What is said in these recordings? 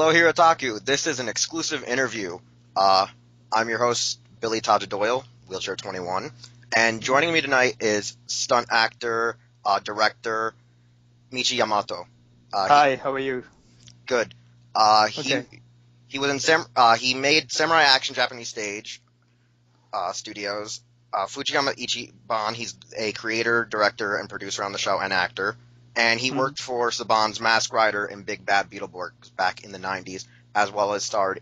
Hello, Herotaku. This is an exclusive interview. I'm your host, Billy Taja Doyle, Wheelchair 21, and joining me tonight is stunt actor, director, Michi Yamato. Hi, how are you? Good. Okay. He was in he made Samurai Action Japanese Stage Studios. Fujiyama Ichiban. He's a creator, director, and producer on the show and actor. And he worked for Saban's Mask Rider in Big Bad Beetleborgs back in the 90s, as well as starred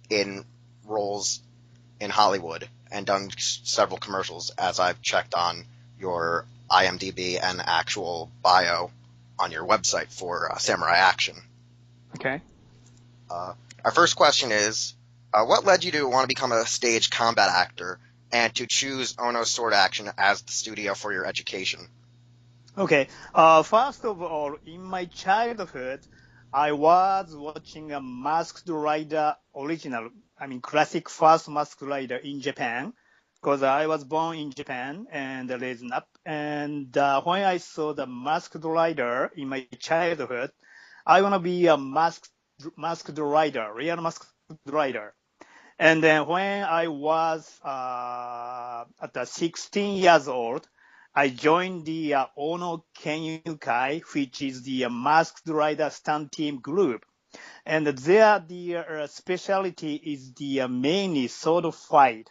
in roles in Hollywood and done several commercials, as I've checked on your IMDb and actual bio on your website for Samurai Action. Okay. Our first question is, what led you to want to become a stage combat actor and to choose Ono's Sword Action as the studio for your education? Okay. First of all, in my childhood, I was watching a Masked Rider original, classic first Masked Rider in Japan, because I was born in Japan and raised up. And when I saw the Masked Rider in my childhood, I want to be a masked rider, real masked rider. And then when I was at 16 years old, I joined the Ono Kenyukai, which is the Masked Rider stunt team group. And there, the specialty is the mainly sword fight.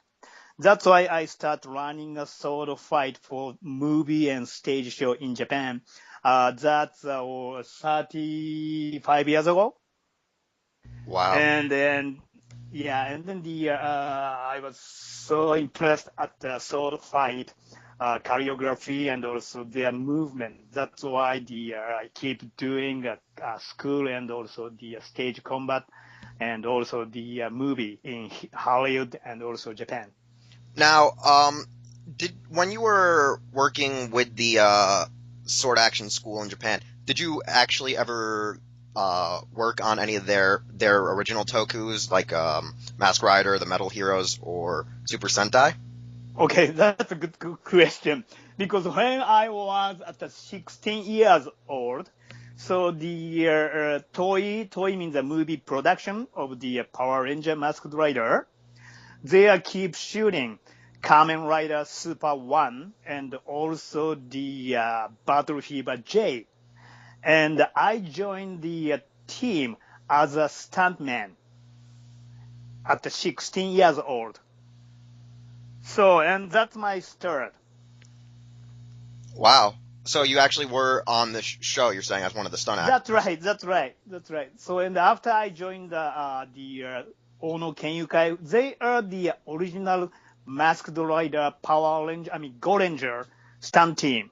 That's why I start running a sword fight for movie and stage show in Japan. That's 35 years ago. Wow. And then I was so impressed at the sword fight choreography and also their movement. That's why I keep doing school and also the stage combat and also the movie in Hollywood and also Japan. Now, when you were working with the Sword Action School in Japan, did you actually ever work on any of their original tokus, like Mask Rider, the Metal Heroes, or Super Sentai? Okay, that's a good question. Because when I was at 16 years old, so the Toei means the movie production of the Power Ranger Masked Rider, they keep shooting Kamen Rider Super 1 and also the Battle Fever J. And I joined the team as a stuntman at 16 years old. So, and that's my start. Wow. So you actually were on the show, you're saying, as one of the stunt actors. That's right. So, and after I joined the Ono Kenyukai, they are the original Masked Rider Power Ranger, Go Ranger stunt team.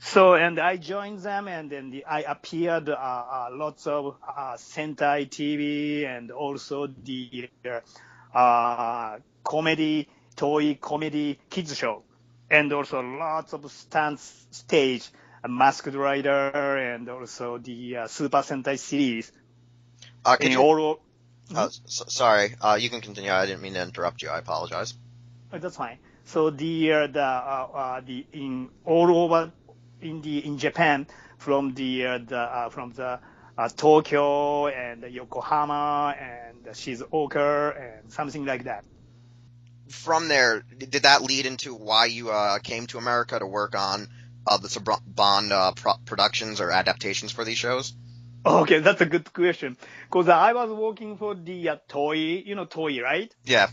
So, and I joined them, and then I appeared lots of Sentai TV and also the toy comedy kids show, and also lots of stunts stage, Masked Rider, and also the Super Sentai series. Sorry, you can continue. I didn't mean to interrupt you. I apologize. That's fine. So the in all over in Japan, from the Tokyo and Yokohama and Shizuoka and something like that. From there, did that lead into why you came to America to work on the Saban productions or adaptations for these shows? Okay, that's a good question. Because I was working for the Toei, you know Toei, right? Yeah.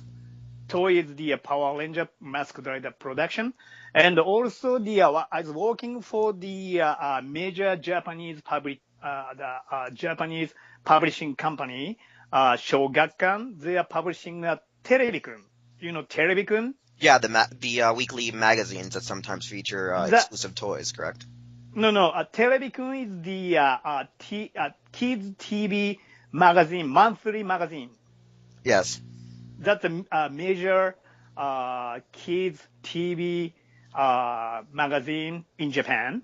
Toei is the Power Ranger Masked Rider production. And also I was working for the major Japanese Japanese publishing company, Shogakukan. They are publishing Terebi-kun. You know Terebi-kun? Yeah, the weekly magazines that sometimes feature exclusive toys, correct? No. Terebi-kun is the kids TV magazine, monthly magazine. Yes. That's a major kids TV magazine in Japan.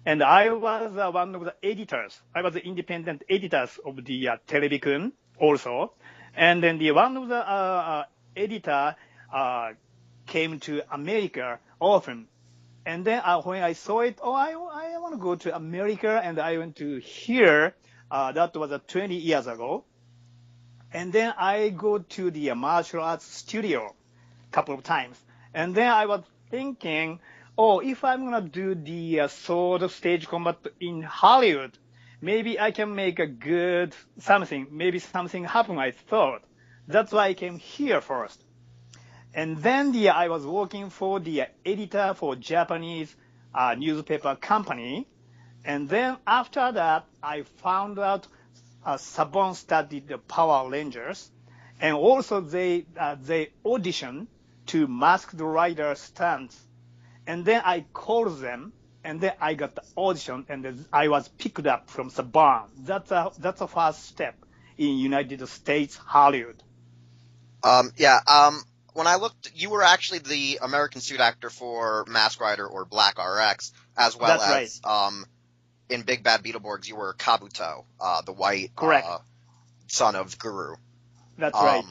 And I was one of the editors. I was the independent editors of the Terebi-kun also. And then one of the editor came to America often. And then when I saw it, I want to go to America, and I went to hear That was 20 years ago. And then I go to the martial arts studio a couple of times. And then I was thinking, oh, if I'm going to do the sword stage combat in Hollywood, maybe I can make a good something. Maybe something happen, I thought. That's why I came here first. And then I was working for the editor for Japanese newspaper company. And then after that, I found out Saban studied the Power Rangers. And also they auditioned to Masked Rider Stunts. And then I called them, and then I got the audition, and then I was picked up from Saban. That's a first step in United States Hollywood. When I looked, you were actually the American suit actor for Mask Rider or Black RX, as well That's as in Big Bad Beetleborgs, you were Kabuto, the white son of Guru. That's right.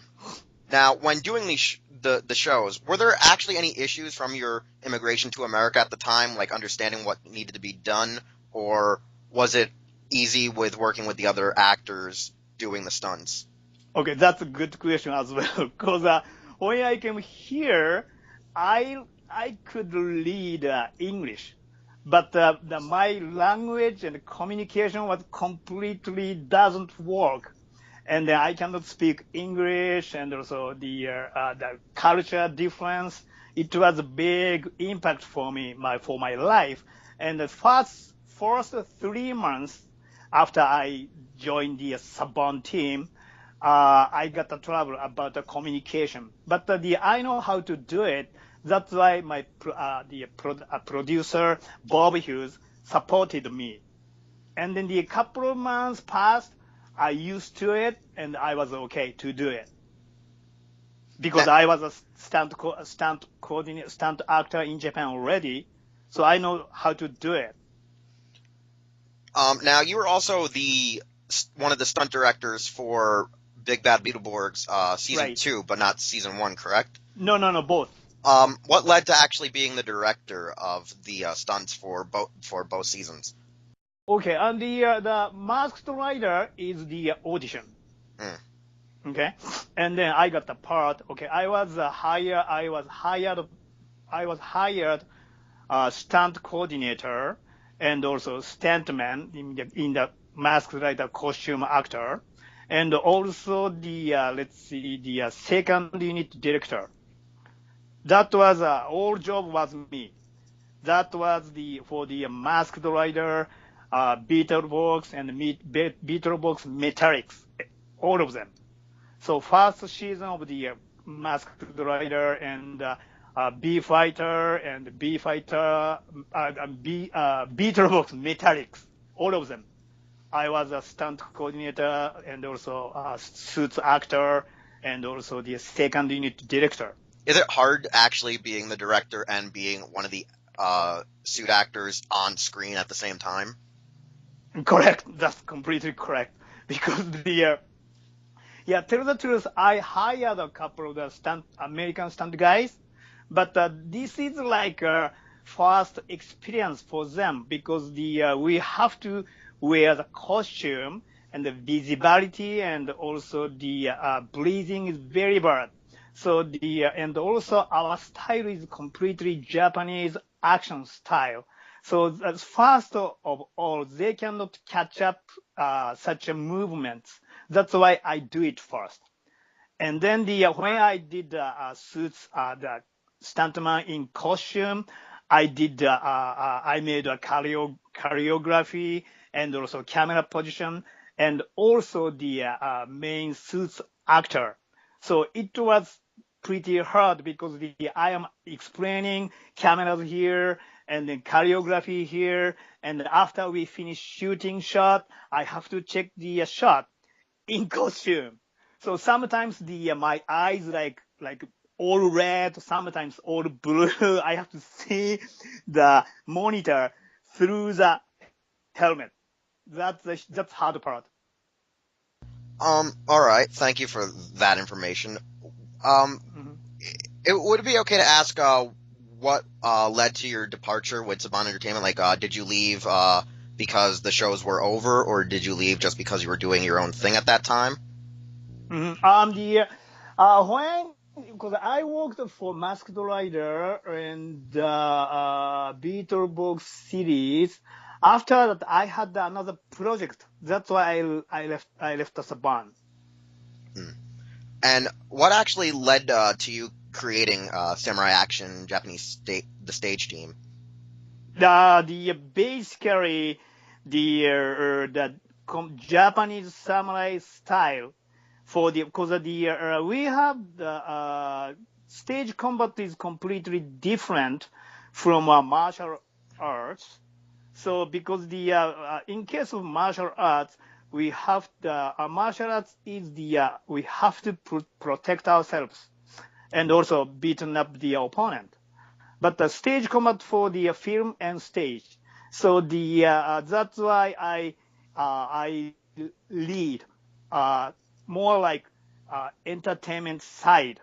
Now, when doing the shows, were there actually any issues from your immigration to America at the time, like understanding what needed to be done, or was it easy with working with the other actors doing the stunts? Okay, that's a good question as well. Because when I came here, I could read English, but my language and communication was completely doesn't work. And I cannot speak English, and also the culture difference. It was a big impact for me, for my life. And the first 3 months after I joined the Saban team, I got the trouble about the communication. But I know how to do it. That's why my producer Bob Hughes supported me. And then the couple of months passed. I used to it, and I was okay to do it because I was a stunt actor in Japan already, so I know how to do it. Now you were also one of the stunt directors for Big Bad Beetleborgs season 2, but not season 1, correct? No, both. What led to actually being the director of the stunts for both seasons? Okay, and the Masked Rider is the audition. Okay, and then I got the part. Okay, I was hired stunt coordinator and also stuntman in the Masked Rider costume actor, and also the second unit director. That was all job was me. That was for the Masked Rider. Beetleborgs and Beetleborgs Metallics, all of them. So first season of the Masked Rider and B Fighter and B Fighter, Beetleborgs Metallics, all of them. I was a stunt coordinator and also a suits actor and also the second unit director. Is it hard actually being the director and being one of the suit actors on screen at the same time? Correct. That's completely correct. Because tell the truth, I hired a couple of the American stunt guys, but this is like a first experience for them because we have to wear the costume and the visibility and also the breathing is very bad. So and also our style is completely Japanese action style. So first of all, they cannot catch up such a movement. That's why I do it first. And then when I did suits, the stuntman in costume, I made a choreography and also camera position and also the main suits actor. So it was pretty hard because I am explaining cameras here and then choreography here. And after we finish shooting shot, I have to check the shot in costume. So sometimes my eyes like all red, sometimes all blue. I have to see the monitor through the helmet. That's hard part. All right. Thank you for that information. Would it be okay to ask what led to your departure with Saban Entertainment? Like, did you leave because the shows were over, or did you leave just because you were doing your own thing at that time? When because I worked for Masked Rider and Beetleborgs series. After that, I had another project. That's why I left Saban. And what actually led to you creating Samurai Action Japanese the stage team? Basically the Japanese samurai style for because we have the stage combat is completely different from martial arts. So because in case of martial arts, we have the martial arts is we have to protect ourselves and also beaten up the opponent. But the stage combat for the film and stage. So that's why I lead more like entertainment side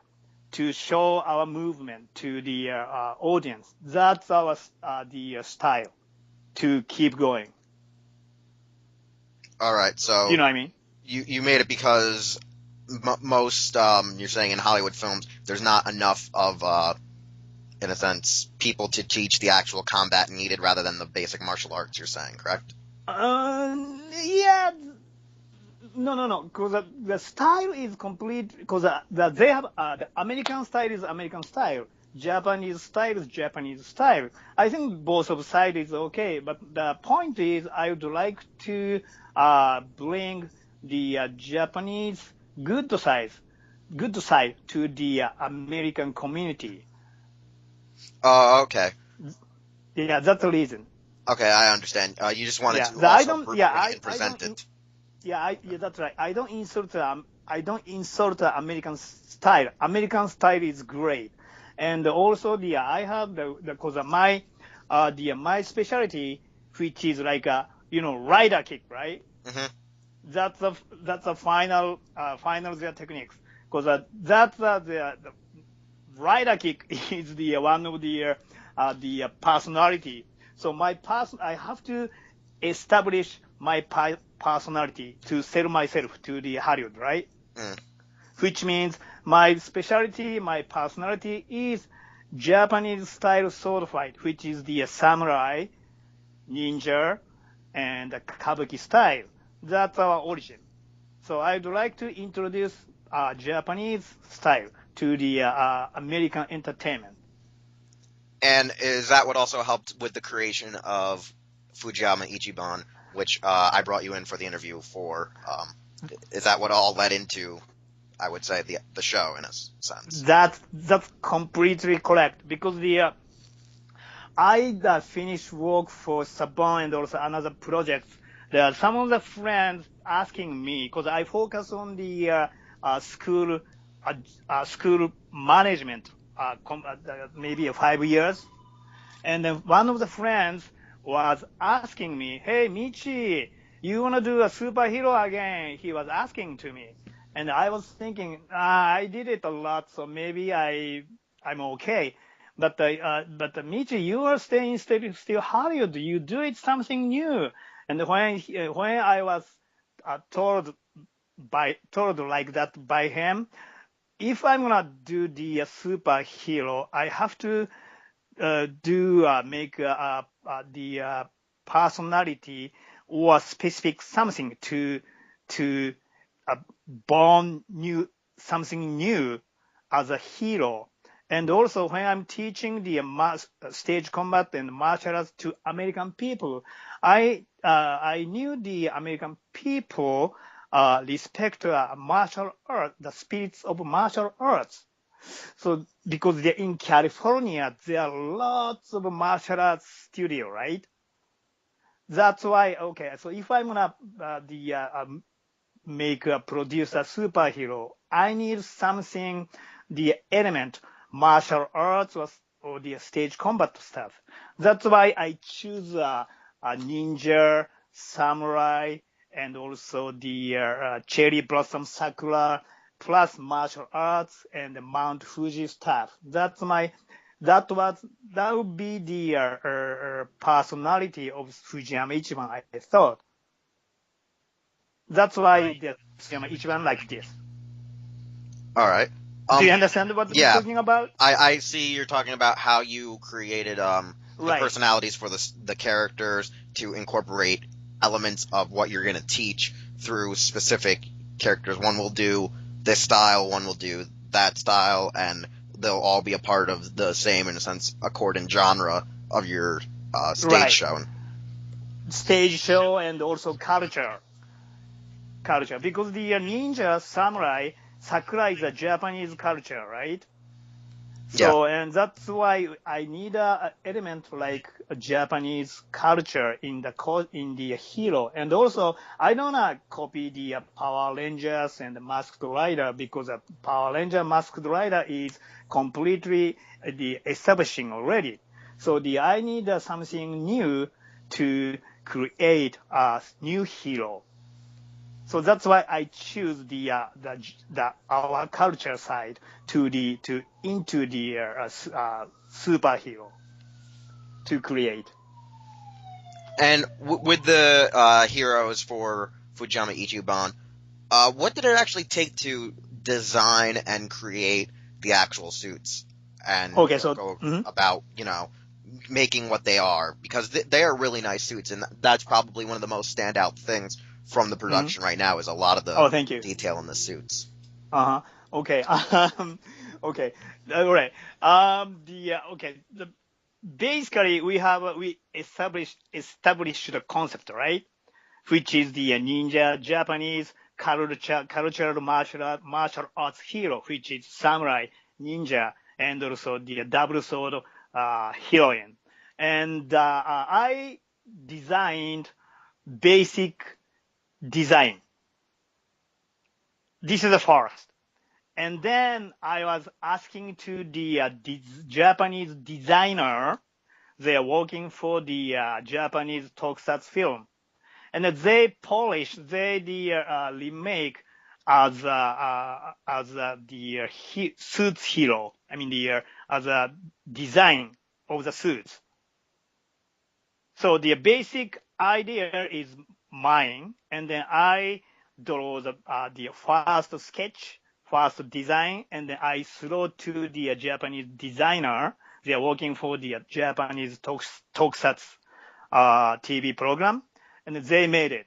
to show our movement to the audience. That's our the style to keep going. All right, so You know what I mean? you made it because most you're saying in Hollywood films there's not enough of in a sense people to teach the actual combat needed rather than the basic martial arts. You're saying, correct? Yeah. No. Because the style is complete. Because they have the American style is American style. Japanese style is Japanese style. I think both of sides is okay. But the point is, I would like to bring the Japanese good side to the American community. Okay. Yeah, that's the reason. Okay, I understand. You just wanted to I also don't. bring Yeah, it and present it. Yeah, that's right. I don't insult. I don't insult American style. American style is great, and also I have because my my specialty, which is like a rider kick, right? Hmm. That's a final their techniques because that's the rider kick is the one of the personality. So I have to establish my personality to sell myself to the Hollywood, right? Mm. Which means my specialty, my personality is Japanese style sword fight, which is the samurai, ninja, and the kabuki style. That's our origin. So I'd like to introduce Japanese style to the American entertainment. And is that what also helped with the creation of Fujiyama Ichiban, which I brought you in for the interview for? Is that what all led into, I would say, the show in a sense? That's completely correct because I finished work for Saban and also another project. There are some of the friends asking me because I focus on the school management maybe 5 years, and then one of the friends was asking me, "Hey Michi, you wanna do a superhero again?" He was asking to me, and I was thinking, I did it a lot, so maybe I'm okay. But Michi, you are staying still Hollywood. You do it something new. And when I was told like that by him, if I'm gonna do the superhero, I have to make the personality or specific something to born new something new as a hero. And also when I'm teaching the stage combat and martial arts to American people, I knew the American people respect martial art, the spirits of martial arts. So because they're in California, there are lots of martial arts studio, right? That's why, okay, so if I'm gonna produce a superhero, I need something, the element, martial arts or the stage combat stuff. That's why I choose a ninja, samurai, and also the cherry blossom sakura, plus martial arts and the Mount Fuji stuff. that would be the personality of Fujiyama Ichiban, I thought. That's why the Fujiyama Ichiban like this. All right. Do you understand what yeah. we're talking about? I see you're talking about how you created the Right. personalities for the characters to incorporate elements of what you're going to teach through specific characters. One will do this style, one will do that style, and they'll all be a part of the same, in a sense, accord and genre of your stage Right. show. Stage show and also culture. Because the ninja, samurai, sakura is a Japanese culture, right? So, and that's why I need a element like a Japanese culture in the hero. And also, I don't want to copy the Power Rangers and the Masked Rider, because Power Ranger Masked Rider is completely the establishing already. So I need something new to create a new hero. So that's why I choose our culture side into the superhero to create. And with the heroes for Fujiyama Ichiban, what did it actually take to design and create the actual suits and go about, making what they are? Because they are really nice suits, and that's probably one of the most standout things from the production right now, is a lot of the detail in the suits. Okay. Okay. All right. Basically, we established the concept, right? Which is the ninja Japanese cultural martial arts hero, which is samurai, ninja, and also the double sword heroine. And I designed basic design. This is the first. And then I was asking to the Japanese designer. They are working for the Japanese Tokusatsu film. And they remake as the suits hero. I mean, as a design of the suits. So the basic idea is mine, and then I draw the first sketch, first design, and then I throw to the Japanese designer. They are working for the Japanese Tokusatsu TV program, and they made it.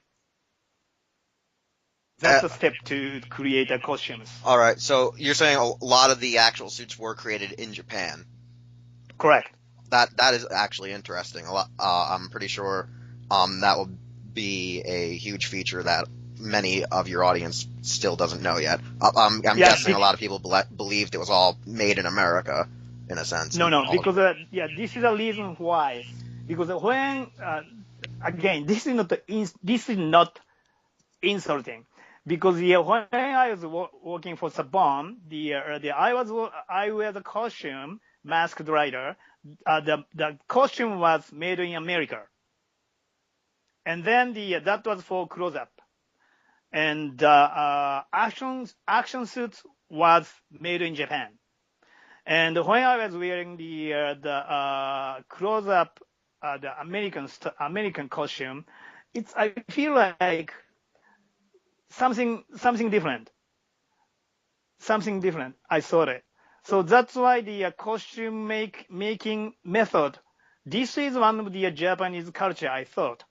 That's the step to create the costumes. All right, so you're saying a lot of the actual suits were created in Japan. Correct. That is actually interesting. A lot. I'm pretty sure that will be a huge feature that many of your audience still doesn't know yet. I'm guessing a lot of people believed it was all made in America, in a sense. No, because this is a reason why. Because when again, this is not insulting. Because when I was working for Saban, I wear the costume, Masked Rider. The costume was made in America, and then that was for close-up, and action suits was made in Japan. And when I was wearing the close-up, the American costume, I feel like something different. Something different. I thought it. So that's why the costume making method, this is one of the Japanese culture, I thought.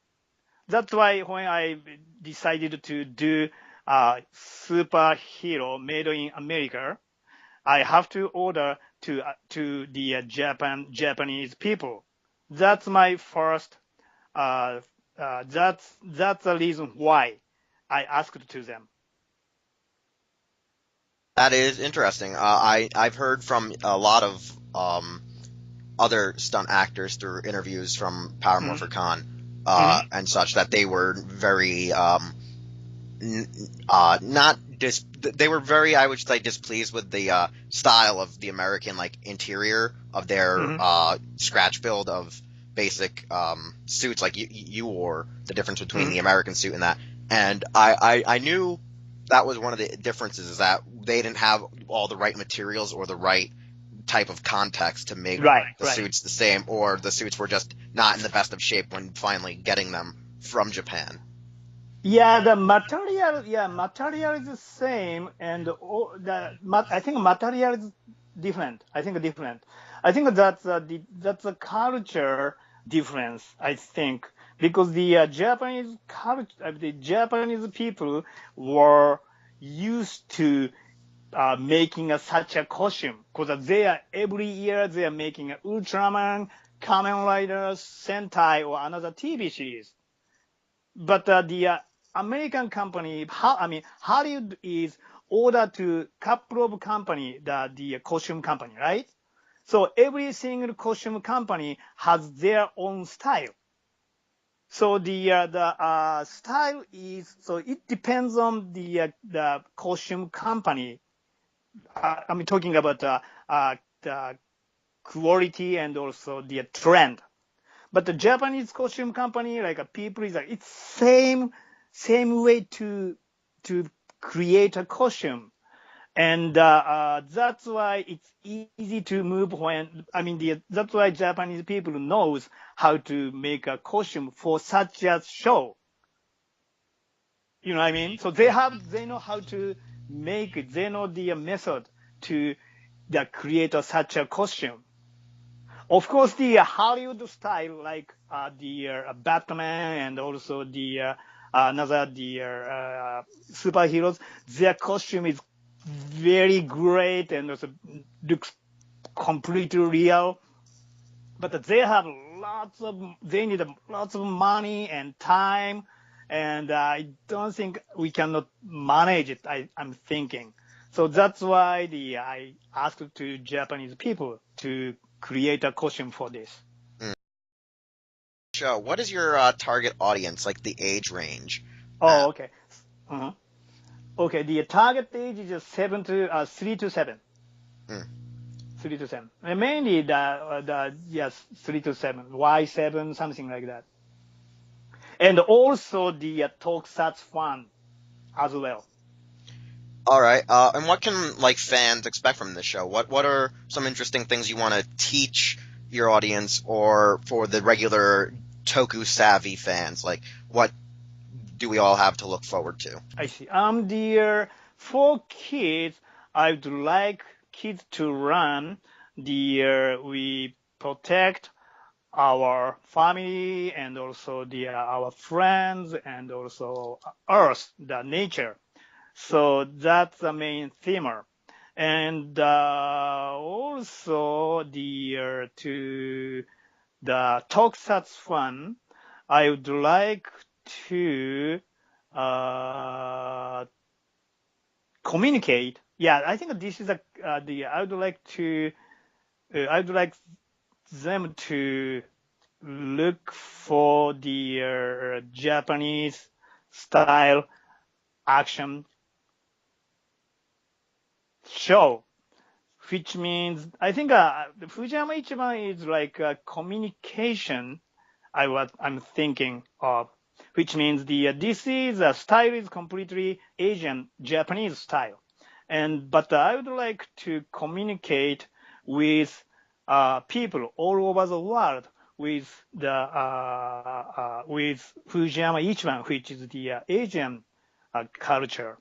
That's why when I decided to do a superhero made in America, I have to order to the Japanese people. That's my first. That's the reason why I asked to them. That is interesting. I've heard from a lot of other stunt actors through interviews from Power Morpher Con and such, that they were very they were very, I would say, displeased with the style of the American interior of their scratch build of basic suits like you wore, the difference between the American suit and that. And I knew that was one of the differences, is that they didn't have all the right materials or the right type of context to make the Right. suits the same, or the suits were just not in the best of shape when finally getting them from Japan. Yeah, the material, material is the same, and I think material is different. I think that's a culture difference. I think because the Japanese culture, the Japanese people were used to making such a costume because every year they are making Ultraman, Kamen Riders, Sentai, or another TV series. But the American company, Hollywood is ordered to couple of company, the costume company, right? So every single costume company has their own style. So the style is, so it depends on the costume company. I'm talking about the quality and also the trend. But the Japanese costume company, like people, is like it's same way to create a costume, and that's why it's easy to move when that's why Japanese people knows how to make a costume for such a show. You know what I mean? So they know how to make it. They know the method to create such a costume. Of course, the Hollywood style, like the Batman and also the superheroes, their costume is very great and also looks completely real. But they need lots of money and time, and I don't think we cannot manage it. I'm thinking. So that's why I asked to Japanese people to create a costume for this. Show, what is your target audience, like the age range? Oh, okay. Uh-huh. Okay, the target age is just 3 to 7. 3 to 7. And mainly yes, 3 to 7. Y7, something like that. And also the Tokusatsu fan as well. All right. And what can like fans expect from this show? What are some interesting things you want to teach your audience, or for the regular Toku savvy fans? Like, what do we all have to look forward to? I see. For kids, I would like kids to run we protect our family and also our friends and also Earth, the nature. So that's the main theme. And also to the Tokusatsu fan, I would like to communicate. Yeah, I think this is I would like them to look for the Japanese style action show, which means I think the Fujiyama Ichiban is like a communication. I'm thinking of, which means this is a style is completely Asian Japanese style, but I would like to communicate with people all over the world with with Fujiyama Ichiban, which is the Asian culture.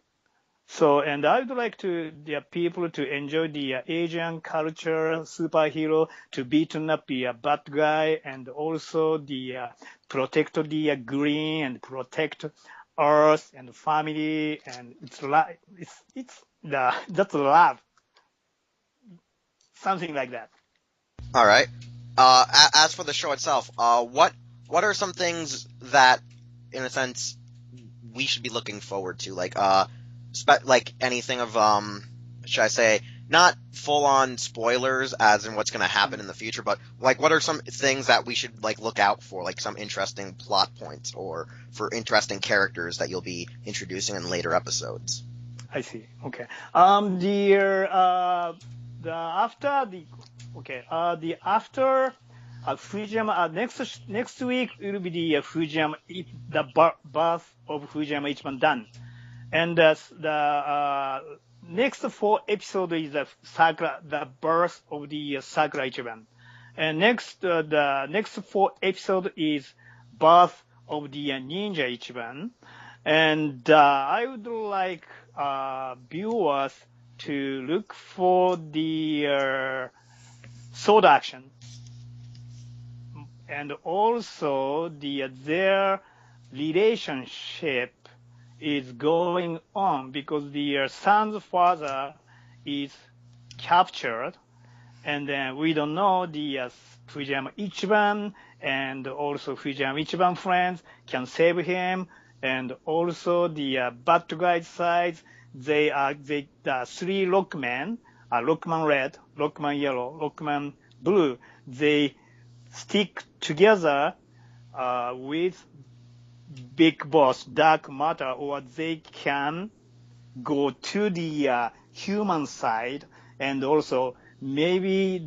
So, and I would like the people to enjoy the Asian culture, superhero, to beaten up the bad guy, and also protect the green and protect Earth and family, and that's love, something like that. All right. As for the show itself, what are some things that, in a sense, we should be looking forward to? Like anything of should I say, not full on spoilers as in what's going to happen in the future, but like what are some things that we should like look out for, like some interesting plot points or for interesting characters that you'll be introducing in later episodes? I see. Okay. The after Fujiyama next week will be the Fujiyama the birth of Fujiyama Ichiban done, and next 4 episodes is the birth of the Sakura Ichiban. And the next 4 episodes is birth of the Ninja Ichiban. And I would like viewers to look for the sword action. And also their relationship is going on because the son's father is captured, and then we don't know the Fujiyama Ichiban, and also Fujiyama Ichiban friends can save him, and also the bad guys side, the 3 Rockmen, Rockman Red, Rockman Yellow, Rockman Blue, they stick together with Big Boss Dark Matter, or they can go to the human side, and also maybe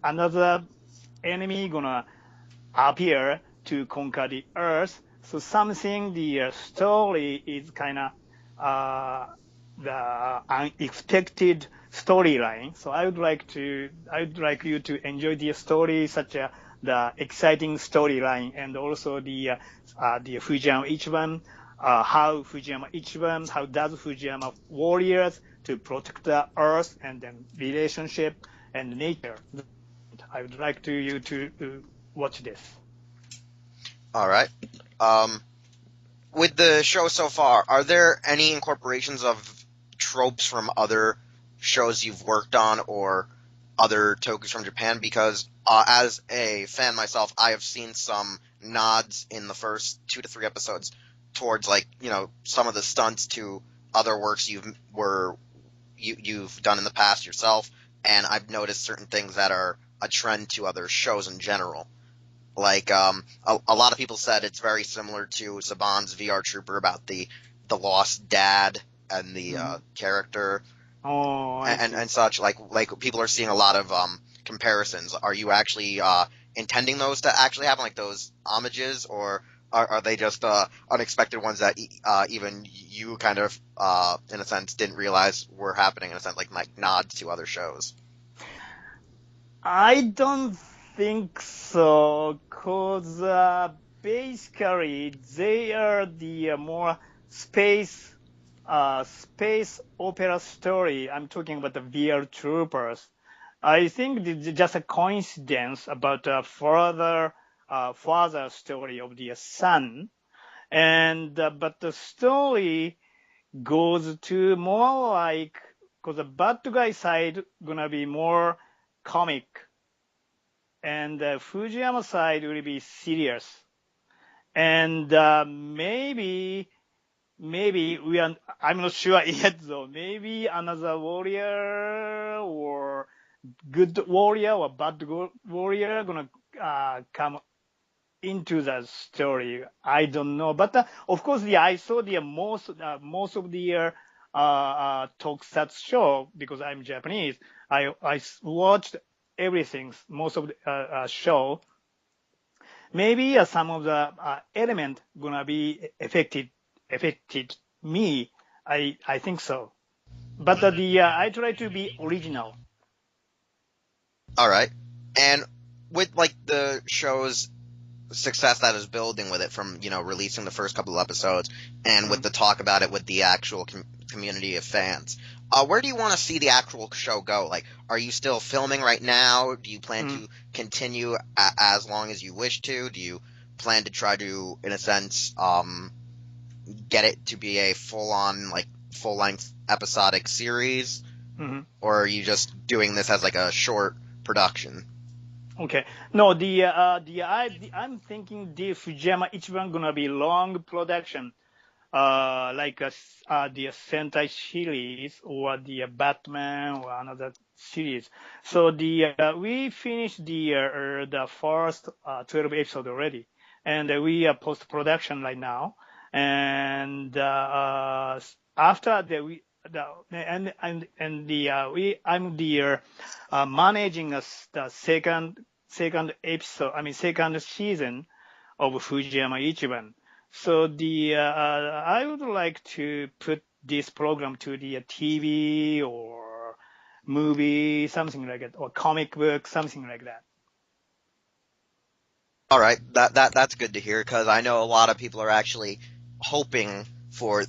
another enemy gonna appear to conquer the Earth. So something the story is kind of the unexpected storyline. So I would like you to enjoy the story, such a the exciting storyline, and also the Fujiyama Ichiban, how does Fujiyama warriors to protect the Earth, and then relationship and nature. I would like you to watch this. All right. With the show so far, are there any incorporations of tropes from other shows you've worked on or other tokus from Japan? Because as a fan myself, I have seen some nods in the first 2 to 3 episodes towards, like, you know, some of the stunts to other works you've done in the past yourself, and I've noticed certain things that are a trend to other shows in general. Like, a lot of people said it's very similar to Saban's VR Trooper about the lost dad and the character and such. Like people are seeing a lot of comparisons. Are you actually intending those to actually happen, like those homages, or are they just unexpected ones that even you kind of, in a sense, didn't realize were happening, in a sense, like nods to other shows? I don't think so, because basically they are the more space opera story. I'm talking about the VR Troopers. I think it's just a coincidence about a further story of the son, and but the story goes to more like, because the bad guy side gonna be more comic, and the Fujiyama side will be serious. And maybe I'm not sure yet though. Maybe another warrior or good warrior or bad warrior gonna come into the story. I don't know, but of course, I saw the most of the Tokusatsu show because I'm Japanese. I watched everything, most of the show. Maybe some of the element gonna be affected me. I think so. But I try to be original. All right. And with, like, the show's success that is building with it from, you know, releasing the first couple of episodes and with the talk about it with the actual community of fans, where do you want to see the actual show go? Like, are you still filming right now? Do you plan to continue as long as you wish to? Do you plan to try to, in a sense, get it to be a full-length episodic series? Or are you just doing this as like a short production? Okay. No, I'm thinking the Fujiyama Ichiban gonna be long production, like the Sentai series or the Batman or another series. So we finished the first 12 episode already, and we are post production right now. And after that, I'm managing the second episode, second season of Fujiyama Ichiban. So I would like to put this program to the TV or movie, something like that, or comic book, something like that. All right, that's good to hear because I know a lot of people are actually hoping for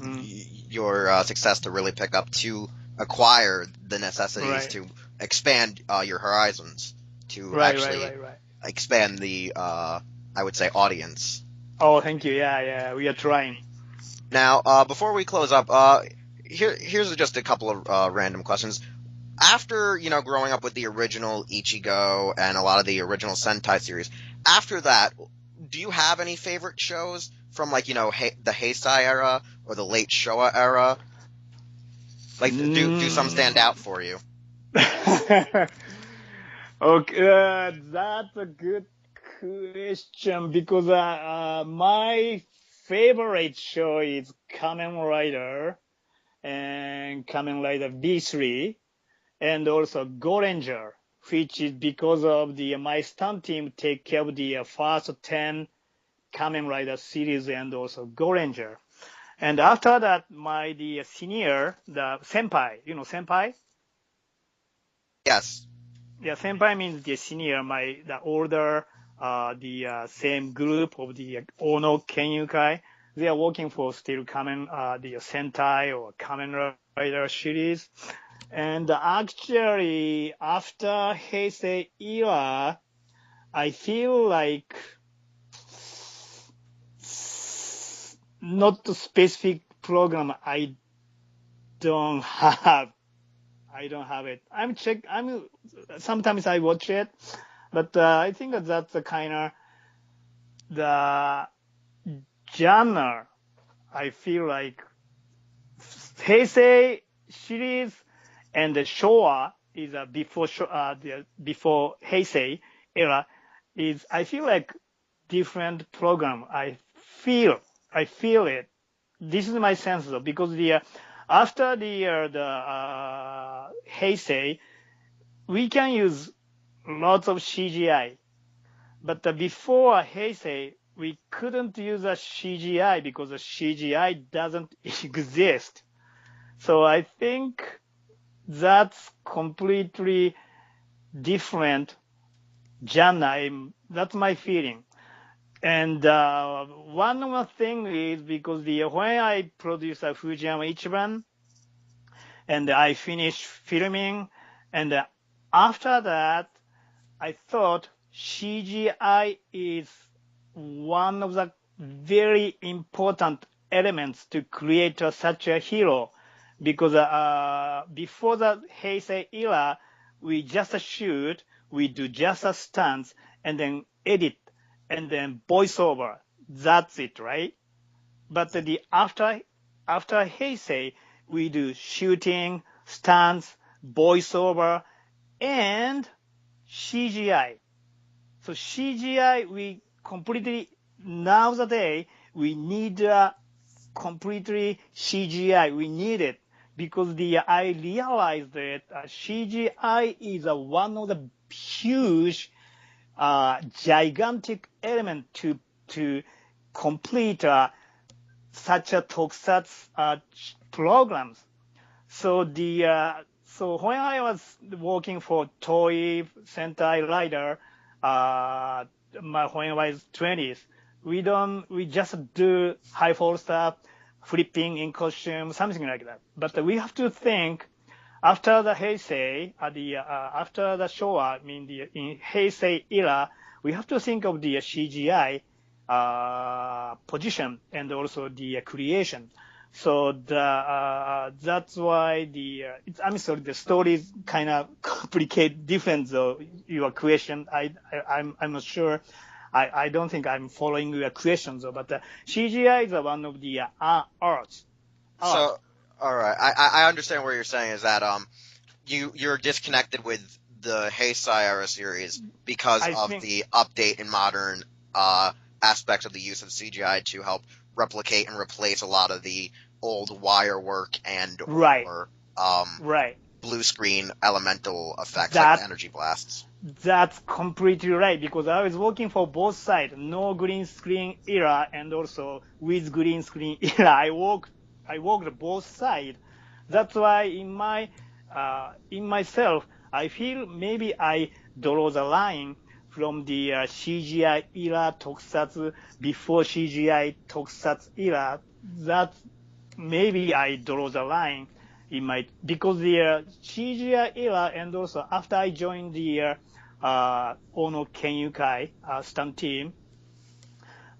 your success to really pick up to acquire the necessities Right. to expand your horizons, to Right. actually expand the I would say audience. Oh, thank you. Yeah, we are trying. Now, before we close up, here's just a couple of random questions. After, growing up with the original Ichigo and a lot of the original Sentai series, after that, do you have any favorite shows from, like, the Heisei era or the late Showa era? Like, do some stand out for you? Okay, that's a good question because my favorite show is Kamen Rider and Kamen Rider B3 and also Go Ranger, which is because of my stunt team take care of the first 10 Kamen Rider series and also Go Ranger. And after that, the senior, the senpai, senpai? Yes. Yeah, senpai means the senior, the older, the same group of the Ono Kenyukai. They are working for still the Sentai or Kamen Rider series. And actually, after Heisei era, I feel like not the specific program I don't have. I don't have it. Sometimes I watch it, but I think that's the kind of the genre. I feel like Heisei series and the Showa is before Heisei era is, I feel like different program. I feel it. This is my sense though, because after the Heisei, we can use lots of CGI, but before Heisei, we couldn't use a CGI because the CGI doesn't exist. So I think that's completely different genre. That's my feeling. And one more thing is because when I produced a Fujiyama Ichiban and I finished filming, and after that, I thought CGI is one of the very important elements to create such a hero. Because before the Heisei era, we just shoot, we do just a stunts, and then edit, and then voiceover. That's it, right? But after Heisei, we do shooting, stunts, voiceover, and CGI. So CGI, we completely, nowadays, we need completely CGI. We need it because I realized that CGI is one of the huge, gigantic element to complete such a Tokusatsu programs. So so when I was working for Toei Sentai Rider, when I was 20s, we just do high fall stuff, flipping in costume, something like that. But we have to think after the Heisei, after the Showa, in Heisei era, we have to think of the CGI position and also the creation. So that's why I'm sorry, the story is kind of complicated, different though, your question. I'm not sure. I don't think I'm following your question though, but CGI is one of the arts. So, all right, I understand what you're saying is that you're disconnected with the Heisei era series because of the update in modern aspects of the use of CGI to help replicate and replace a lot of the old wire work and or blue screen elemental effects like energy blasts. That's completely right, because I was working for both sides, no green screen era and also with green screen era. I worked both sides. That's why in myself, I feel maybe I draw the line from the CGI era Tokusatsu before CGI Tokusatsu era. That maybe I draw the line because the CGI era and also after I joined the Ono Kenyukai stunt team,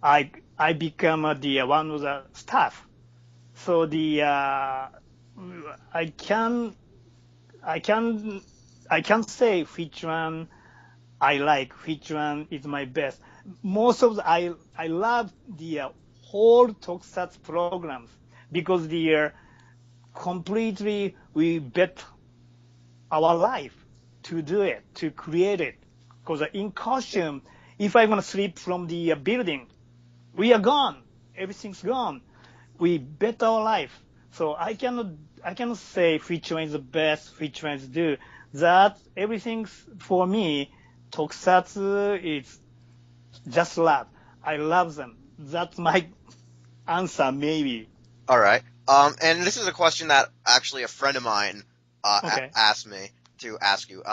I become the one of the staff. So I can say which one I like, which one is my best. Most of I love the whole Tokusatsu programs because completely we bet our life to do it, to create it. Because in costume, if I'm gonna sleep from the building, we are gone. Everything's gone. We bet our life. So I cannot say which one is the best, which one is do. That everything's for me. Tokusatsu is just love. I love them. That's my answer, maybe. All right. And this is a question that actually a friend of mine asked me to ask you.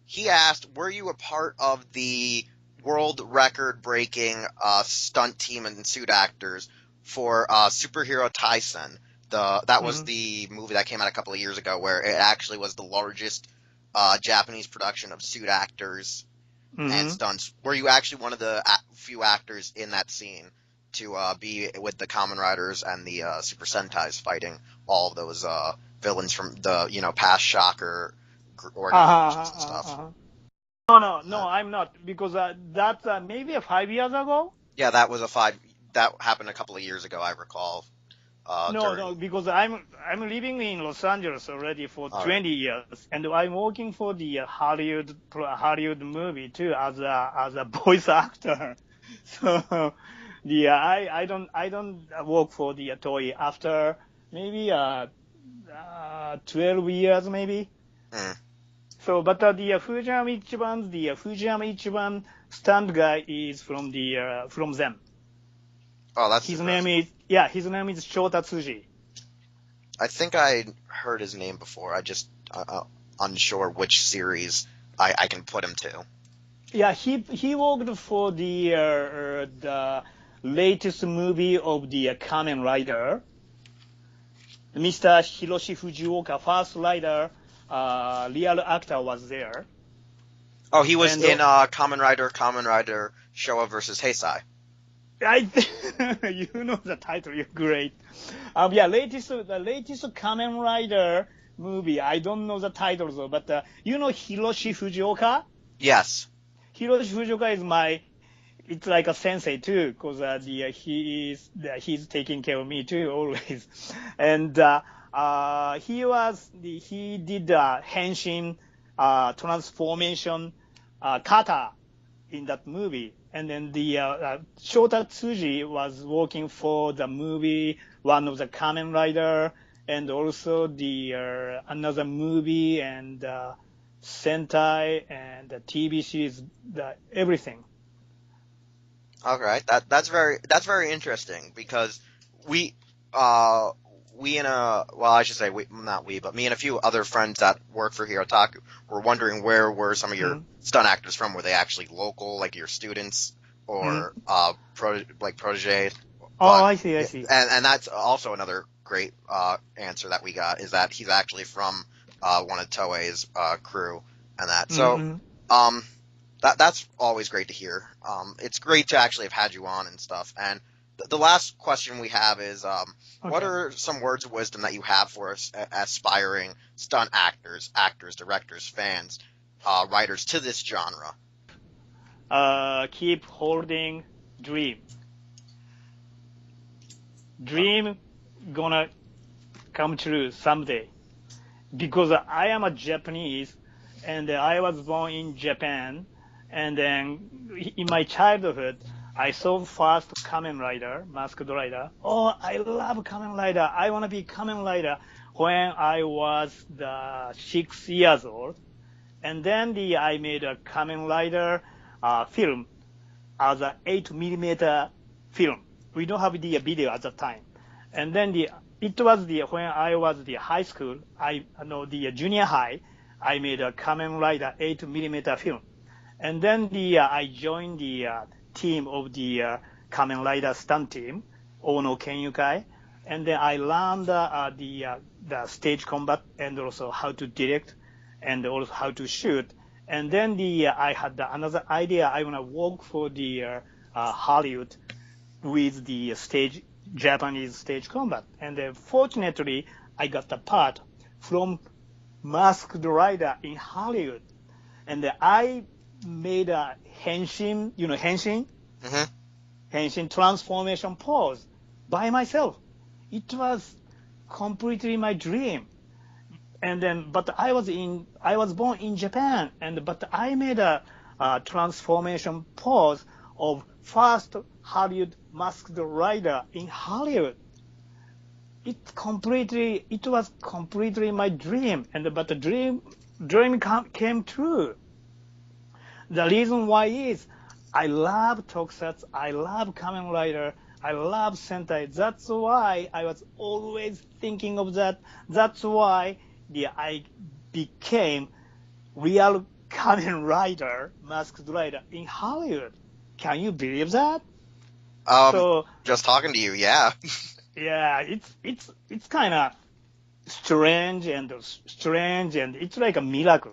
He asked, were you a part of the world record-breaking stunt team and suit actors for Superhero Taisen? That was the movie that came out a couple of years ago, where it actually was the largest Japanese production of suit actors and stunts. Were you actually one of the few actors in that scene to be with the Kamen Riders and the Super Sentais fighting all of those villains from the past Shocker organizations and stuff? No, I'm not, because that's maybe 5 years ago. Yeah, that happened a couple of years ago, I recall. No, because I'm living in Los Angeles already for 20 years, and I'm working for the Hollywood movie too as a voice actor. So I don't work for the Toei after maybe 12 years maybe. So, but the Fujiyama Ichiban stunt guy is from them. Oh, that's his impressive. name is Shota Tsuji. I think I heard his name before. I just unsure which series I can put him to. Yeah, he worked for the latest movie of the Kamen Rider. Mr. Hiroshi Fujioka, first rider, real actor was there. Oh, he was in Kamen Rider Showa versus Heisei. You know the title. You're great. The latest Kamen Rider movie. I don't know the title though, but Hiroshi Fujioka. Yes. Hiroshi Fujioka is it's like a sensei too, because he's taking care of me too always, and he did henshin transformation kata in that movie. And then the Shota Tsuji was working for the movie, one of the Kamen Rider, and also the another movie and Sentai and the TV series, everything. All right, that's very interesting, because me and a few other friends that work for Herotaku were wondering where were some of your stunt actors from. Were they actually local, like your students, or proteges? I see. And that's also another great answer that we got, is that he's actually from one of Toei's crew and that. So that's always great to hear. It's great to actually have had you on and stuff. And the last question we have is, what are some words of wisdom that you have for us aspiring stunt actors, directors, fans, writers to this genre? Keep holding dream. Dream gonna come true someday. Because I am a Japanese, and I was born in Japan, and then in my childhood, I saw first Kamen Rider, Masked Rider. Oh, I love Kamen Rider. I want to be Kamen Rider when I was 6 years old. And then I made a Kamen Rider film as an 8mm film. We don't have the video at that time. And then it was when I was the high school, the junior high, I made a Kamen Rider 8mm film. And then I joined the team of the Kamen Rider stunt team, Ono Kenyukai. And then I learned the stage combat and also how to direct and also how to shoot. And then I had another idea. I want to work for the Hollywood with the Japanese stage combat. And then fortunately, I got the part from Masked Rider in Hollywood. And I made a henshin, henshin? Mm-hmm. Henshin transformation pose by myself. It was completely my dream. And then, but I was born in Japan, but I made a transformation pose of first Hollywood Masked Rider in Hollywood. It was completely my dream, but the dream came true. The reason why is I love Tokusatsu, I love Kamen Rider, I love Sentai. That's why I was always thinking of that. That's why I became real Kamen Rider, Masked Rider in Hollywood. Can you believe that? So just talking to you, yeah. Yeah, it's kind of strange and it's like a miracle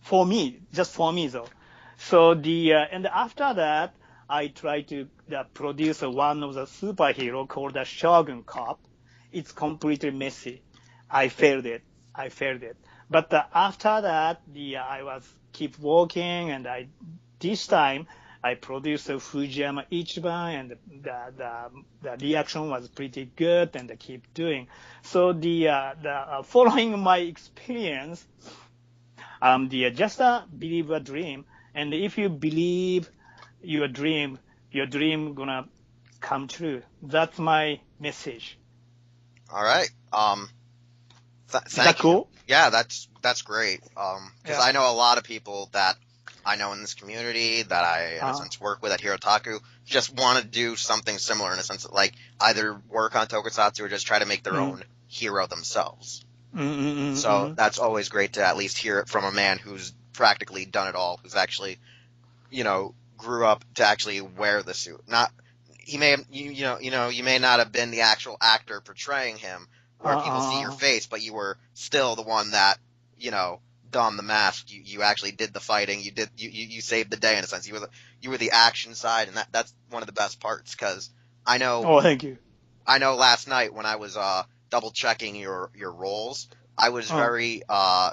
for me, just for me though. So and after that, I tried to produce one of the superhero called the Shogun Cop. It's completely messy. I failed it. But after that, I was keep working, and this time I produced a Fujiyama Ichiban, and the reaction was pretty good, and I keep doing. So following my experience, just believe a dream, and if you believe your dream gonna come true. That's my message. All right. Is that cool? Yeah, that's great. Because I know a lot of people that I know in this community that I, in a sense, work with at Herotaku, just want to do something similar in a sense, like either work on Tokusatsu or just try to make their own hero themselves. So that's always great to at least hear it from a man who's practically done it all, who's actually, grew up to actually wear the suit. You may not have been the actual actor portraying him, where people see your face, but you were still the one that, donned the mask. You actually did the fighting. You saved the day in a sense. You were the action side, and that's one of the best parts. Because I know. Oh, thank you. I know. Last night when I was double checking your roles, I was very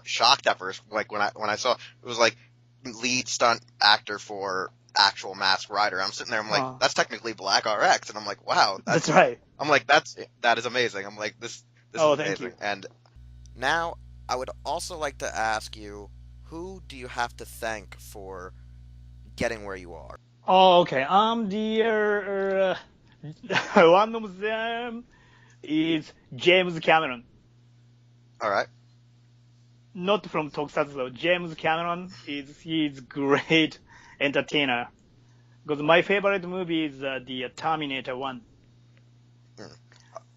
shocked at first. Like when I saw it was like lead stunt actor for actual Masked Rider. I'm sitting there. I'm like, that's technically Black RX, and I'm like, wow, that's right. I'm like, that is amazing. I'm like, this is amazing. Thank you. And now I would also like to ask you, who do you have to thank for getting where you are? Oh, okay. One of them is James Cameron. All right. Not from Tokusatsu though. James Cameron he's great entertainer. Because my favorite movie is the Terminator 1.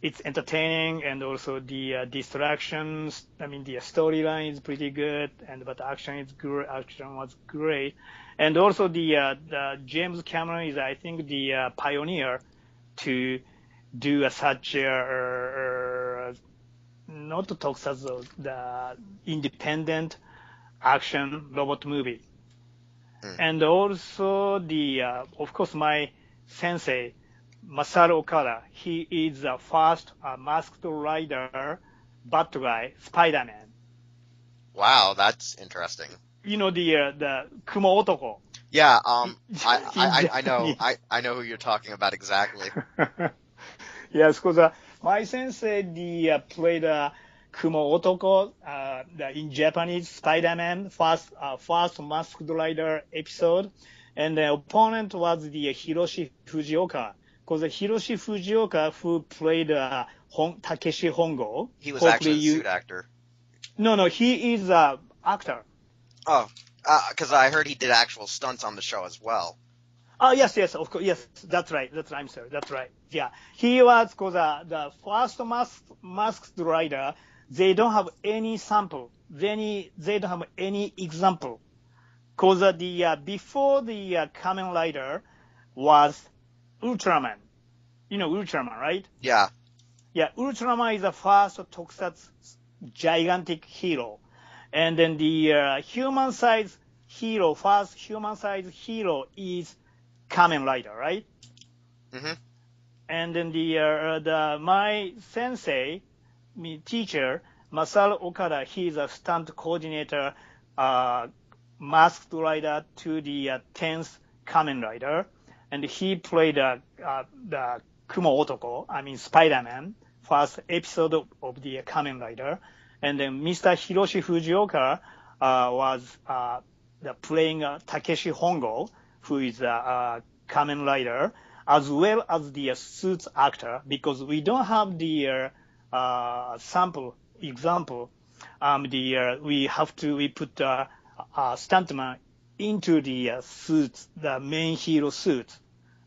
It's entertaining, and also the distractions. I mean, the storyline is pretty good, but action was great. And also the James Cameron is, I think, the pioneer to do such not Tokusatsu, the independent action robot movie. And also of course, my sensei, Masaru Okada, he is the first Masked Rider bad guy, Spider-Man. Wow, that's interesting. The Kumo Otoko. Yeah, I know, I know who you're talking about exactly. Yes, because my sensei played Kumo Otoko in Japanese Spider-Man first Masked Rider episode, and the opponent was the Hiroshi Fujioka. Because Hiroshi Fujioka, who played Takeshi Hongo. He was actually a suit actor. No, he is an actor. Oh, because I heard he did actual stunts on the show as well. Oh, yes, yes, of course. Yes, that's right. I'm sorry. That's right. Yeah. He was called the first masked rider. They don't have any sample. They don't have any example. Cause before the Kamen Rider was Ultraman. You know Ultraman, right? Yeah. Yeah, Ultraman is the first Tokusatsu gigantic hero. And then the first human-sized hero is Kamen Rider, right? Hmm. And then my sensei, teacher, Masaru Okada, he's a stunt coordinator, masked rider to the 10th Kamen Rider. And he played the Kumo Otoko, Spider-Man, first episode of the Kamen Rider. And then Mr. Hiroshi Fujioka was playing Takeshi Hongo, who is a Kamen Rider, as well as the suits actor, because we don't have the sample example. We put stuntman into the suits, the main hero suits.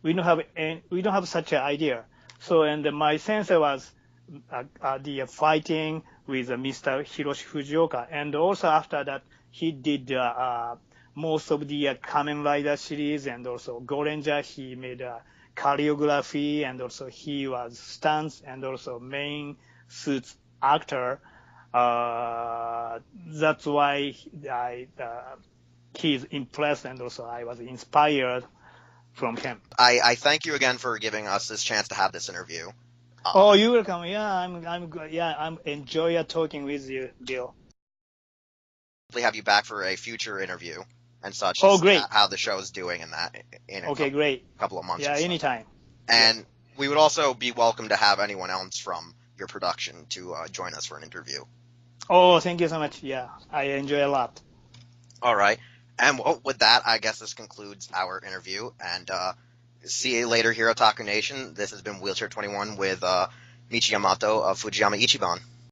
We don't have such an idea. So, and my sensei was the fighting with Mr. Hiroshi Fujioka, and also after that he did most of the Kamen Rider series, and also Go Ranger. He made choreography, and also he was stunts and also main suits actor. That's why he's impressed, and also I was inspired from him. I thank you again for giving us this chance to have this interview. Oh, you're welcome. Yeah, I'm good. Yeah, I'm enjoy talking with you, Bill. Hopefully have you back for a future interview and such. Oh, great. How the show is doing in that in a Great. couple of months. Yeah, anytime. And we would also be welcome to have anyone else from your production to join us for an interview. Oh, thank you so much. Yeah, I enjoy a lot. All right. And with that, I guess this concludes our interview. And see you later, Herotaku Nation. This has been Wheelchair 21 with Michi Yamato of Fujiyama Ichiban.